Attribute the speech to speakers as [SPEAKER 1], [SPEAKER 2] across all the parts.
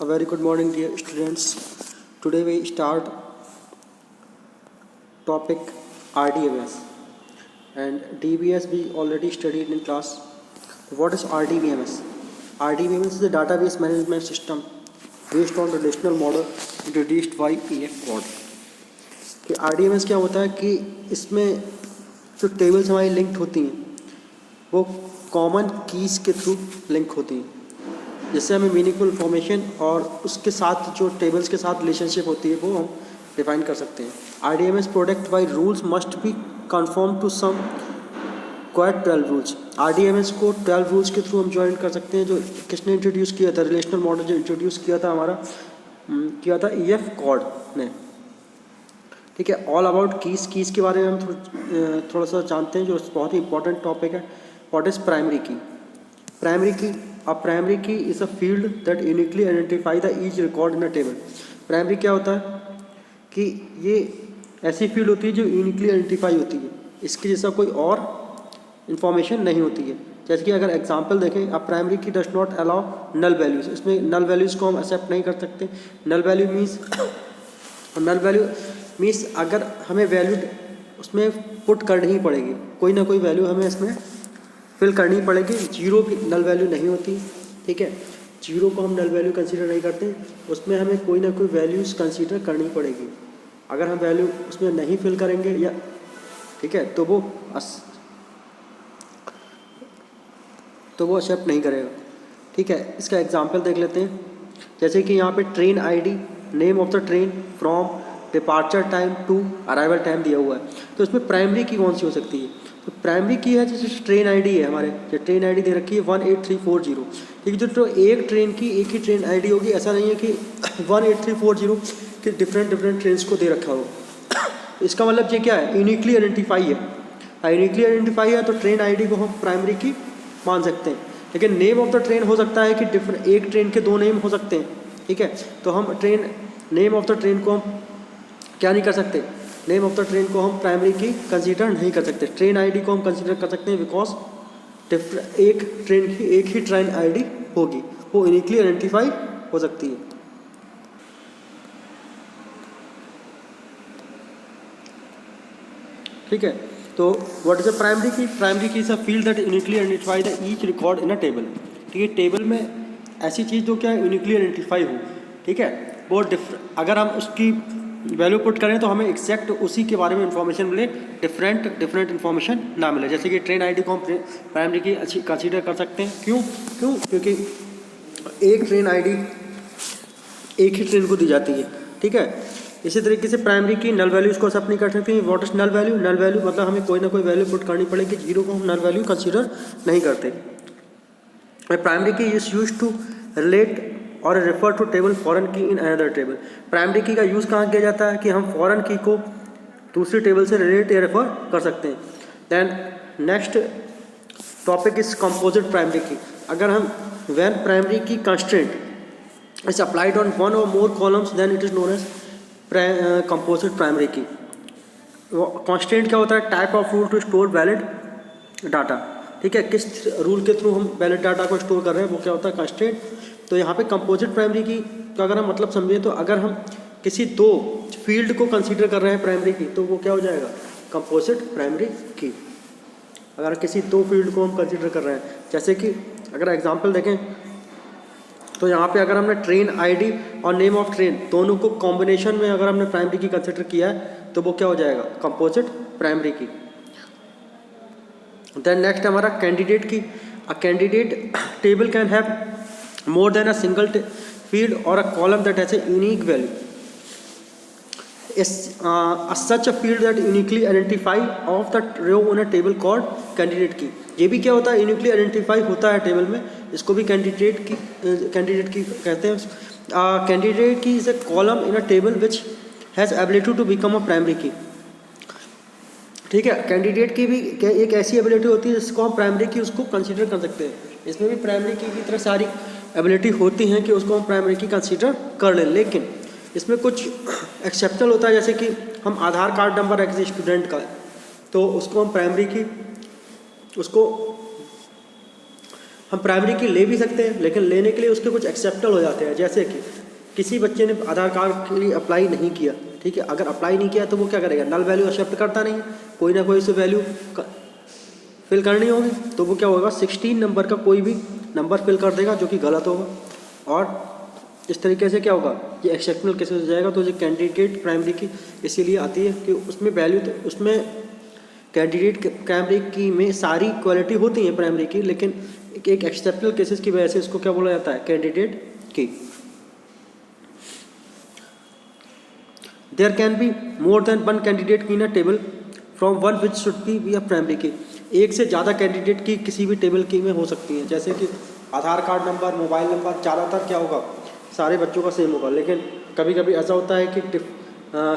[SPEAKER 1] A very good morning, dear students. Today we start topic RDBMS and DBS we already studied in class. What is RDBMS? RDBMS is a database management system based on relational model introduced by EF Quad. कि RDBMS क्या होता है कि इसमें जो tables हमारी linked होती हैं वो कॉमन कीज़ के थ्रू लिंक होती हैं, जिससे हमें मीनिंगफुल इन्फॉर्मेशन और उसके साथ जो टेबल्स के साथ रिलेशनशिप होती है वो हम डिफाइन कर सकते हैं. RDBMS product by rules must be confirm to some quite 12 rules. RDBMS को 12 रूल्स के थ्रू हम ज्वाइन कर सकते हैं. जो किसने इंट्रोड्यूस किया था, रिलेशनल मॉडल जो इंट्रोड्यूस किया था किया था EF कॉड ने. ठीक है, ऑल अबाउट कीज़ के बारे में हम थोड़ा सा जानते हैं, जो बहुत ही इंपॉर्टेंट टॉपिक है. व्हाट इज़ प्राइमरी की? A primary key is a field that uniquely identify the each record in a table. Primary क्या होता है कि ये ऐसी फील्ड होती है जो यूनिकली आइडेंटिफाई होती है, इसके जैसा कोई और इन्फॉर्मेशन नहीं होती है. जैसे कि अगर एग्जांपल देखें, अब primary key does not allow null values. इसमें नल वैल्यूज़ को हम एक्सेप्ट नहीं कर सकते. नल वैल्यू मीन्स अगर हमें वैल्यू उसमें पुट करनी ही पड़ेगी, कोई ना कोई वैल्यू हमें इसमें फिल करनी पड़ेगी. जीरो भी नल वैल्यू नहीं होती. ठीक है, जीरो को हम नल वैल्यू कंसीडर नहीं करते, उसमें हमें कोई ना कोई वैल्यूज़ कंसीडर करनी पड़ेगी. अगर हम वैल्यू उसमें नहीं फिल करेंगे या ठीक है तो वो एक्सेप्ट नहीं करेगा. ठीक है, इसका एग्जांपल देख लेते हैं. जैसे कि यहाँ पे train ID, name of the train, from, departure time to arrival time दिया हुआ है. तो इसमें प्राइमरी की कौन सी हो सकती है? तो प्राइमरी की है जैसे ट्रेन आईडी है, हमारे जो ट्रेन आईडी दे रखी है 18340. ठीक है, जो एक ट्रेन की एक ही ट्रेन आईडी होगी, ऐसा नहीं है कि 18340 के डिफरेंट ट्रेन्स को दे रखा हो. इसका मतलब ये क्या है, यूनिकली आइडेंटिफाई है. यूनिकली आइडेंटिफाई है तो ट्रेन आईडी को हम प्राइमरी की मान सकते हैं. लेकिन नेम ऑफ द ट्रेन हो सकता है कि एक ट्रेन के दो नेम हो सकते हैं. ठीक है, तो हम नेम ऑफ द ट्रेन को हम क्या नहीं कर सकते, नेम ऑफ द ट्रेन को हम प्राइमरी की कंसीडर नहीं कर सकते. ट्रेन आईडी को हम कंसीडर कर सकते हैं बिकॉज एक ट्रेन की एक ही ट्रेन आईडी होगी, वो यूनिकली आइडेंटिफाई हो सकती है. ठीक है, तो व्हाट इज अ प्राइमरी की? प्राइमरी की is a field that uniquely identify the each record in a table. ठीक है, टेबल में ऐसी चीज़ जो क्या यूनिकली आइडेंटिफाई हो. ठीक है, वो अगर हम उसकी वैल्यू पुट करें तो हमें एग्जैक्ट उसी के बारे में इंफॉर्मेशन मिले, डिफरेंट इंफॉर्मेशन ना मिले. जैसे कि ट्रेन आईडी को हम प्राइमरी की अच्छी कंसीडर कर सकते हैं. क्यों? क्योंकि एक ट्रेन आईडी एक ही ट्रेन को दी जाती है. ठीक है, इसी तरीके से प्राइमरी की नल वैल्यूज़ को एक्सेप्ट नहीं कर सकते. What is null value? Null value मतलब हमें कोई ना कोई वैल्यू पुट करनी पड़ेगी. जीरो को हम नल वैल्यू कंसीडर नहीं करते. प्राइमरी की इज यूज टू रिलेट और रेफर टू टेबल फॉरेन की इन अनदर टेबल. प्राइमरी की का यूज़ कहाँ किया जाता है कि हम फॉरेन की को दूसरी टेबल से रिलेट या रेफर कर सकते हैं. Then next topic is composite primary key. अगर हम when primary key constraint is applied on one or more columns then it is known as composite primary key. Constraint क्या होता है? Type of rule to store valid data. ठीक है, किस rule के through हम वैलिड डाटा को store कर रहे हैं वो क्या होता है? कंस्ट्रेंट. तो यहाँ पे कंपोजिट प्राइमरी की का अगर हम मतलब समझें तो अगर हम किसी दो फील्ड को कंसीडर कर रहे हैं प्राइमरी की तो वो क्या हो जाएगा? Composite primary key. अगर किसी दो फील्ड को हम कंसीडर कर रहे हैं, जैसे कि अगर एग्जांपल देखें तो यहाँ पे अगर हमने ट्रेन आईडी और नेम ऑफ ट्रेन दोनों को कॉम्बिनेशन में अगर हमने प्राइमरी की कंसीडर किया है तो वो क्या हो जाएगा? कंपोजिट प्राइमरी की. देन नेक्स्ट हमारा कैंडिडेट की. A candidate table can have more than a single field or a column that has a unique value. Such a field that uniquely identify of the row on a table called candidate key. ये भी क्या होता है? Uniquely identify होता है table में, इसको भी कैंडिडेट की कहते हैं. Candidate key is a column in a table which has ability to become a primary key. ठीक है, कैंडिडेट की भी एक ऐसी एबिलिटी होती है जिसको हम प्राइमरी की उसको कंसीडर कर सकते हैं. इसमें भी प्राइमरी की तरह सारी एबिलिटी होती हैं कि उसको हम प्राइमरी की कंसीडर कर लें. लेकिन इसमें कुछ एक्सेप्शनल होता है, जैसे कि हम आधार कार्ड नंबर है किसी स्टूडेंट का, तो उसको हम प्राइमरी की उसको हम प्राइमरी की ले भी सकते हैं, लेकिन लेने के लिए उसके कुछ एक्सेप्टल हो जाते हैं। जैसे कि किसी बच्चे ने आधार कार्ड के लिए अप्लाई नहीं किया, ठीक है, अगर अप्लाई नहीं किया तो वो क्या करेगा, नल वैल्यू एक्सेप्ट करता नहीं है, कोई ना कोई से वैल्यू फिल करनी होगी, तो वो क्या होगा 16 नंबर का कोई भी नंबर फिल कर देगा जो कि गलत होगा। और इस तरीके से क्या होगा, ये एक्सेप्शनल केसेस हो जाएगा। तो ये कैंडिडेट प्राइमरी की इसीलिए आती है कि उसमें वैल्यू, तो उसमें कैंडिडेट प्राइमरी की में सारी क्वालिटी होती है प्राइमरी की, लेकिन एक एक्सेप्शनल केसेस की वजह से इसको क्या बोला जाता है, candidate key. There can be more than one candidate key in a table from one which should be a primary key. एक से ज़्यादा कैंडिडेट की किसी भी टेबल की में हो सकती हैं, जैसे कि आधार कार्ड नंबर, मोबाइल नंबर, ज़्यादातर क्या होगा सारे बच्चों का सेम होगा, लेकिन कभी कभी ऐसा होता है कि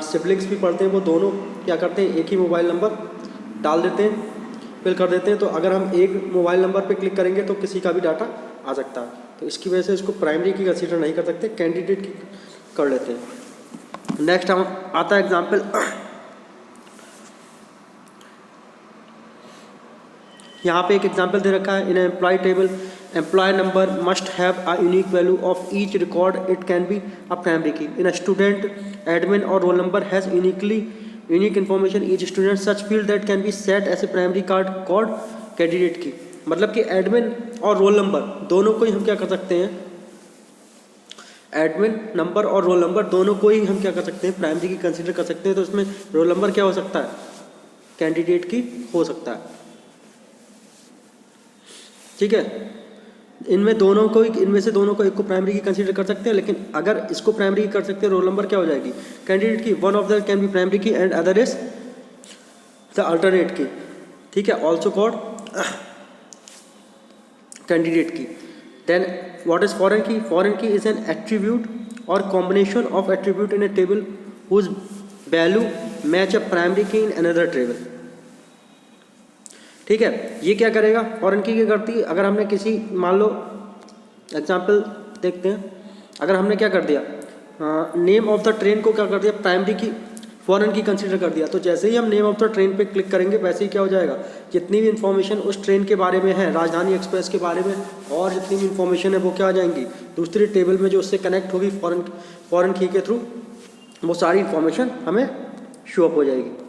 [SPEAKER 1] सिबलिंग्स भी पढ़ते हैं, वो दोनों क्या करते हैं, एक ही मोबाइल नंबर डाल देते हैं, फिल कर देते हैं। तो अगर हम एक मोबाइल नंबर पे क्लिक करेंगे तो किसी का भी डाटा आ सकता है, तो इसकी वजह से इसको प्राइमरी की कंसीडर नहीं कर सकते, कैंडिडेट की कर लेते हैं। नेक्स्ट हम आता है एग्जाम्पल, यहाँ पे एक एग्जाम्पल दे रखा है, in employee table employee number must have a unique value of each record, it can be a primary key. In a student admin or roll number has unique information each student such field that can be set as a primary card cord candidate key. मतलब कि admin or roll number दोनों को ही हम क्या कर सकते हैं, admin number और रोल नंबर दोनों को ही हम क्या कर सकते हैं, प्राइमरी की कंसीडर कर सकते हैं। तो इसमें रोल नंबर क्या हो सकता है, कैंडिडेट की हो सकता है, ठीक है। इनमें से दोनों को एक को प्राइमरी की कंसीडर कर सकते हैं, लेकिन अगर इसको प्राइमरी की कर सकते हैं, रोल नंबर क्या हो जाएगी, candidate key. One of the can be primary key and other is the alternate key, ठीक है, also called candidate key. Then what is foreign key, foreign key is an attribute or combination of attribute in a table whose value match a primary key in another table, ठीक है। ये क्या करेगा, foreign की क्या करती है, अगर हमने किसी, मान लो एग्जांपल देखते हैं, अगर हमने क्या कर दिया, नेम ऑफ द ट्रेन को क्या कर दिया, प्राइमरी की फॉरेन की कंसीडर कर दिया, तो जैसे ही हम नेम ऑफ द ट्रेन पे क्लिक करेंगे वैसे ही क्या हो जाएगा, जितनी भी इन्फॉर्मेशन उस ट्रेन के बारे में है, राजधानी एक्सप्रेस के बारे में, और जितनी भी इन्फॉर्मेशन है वो क्या आ जाएंगी दूसरी टेबल में जो उससे कनेक्ट होगी फॉरेन की के थ्रू, वो सारी इन्फॉर्मेशन हमें शो अप हो जाएगी।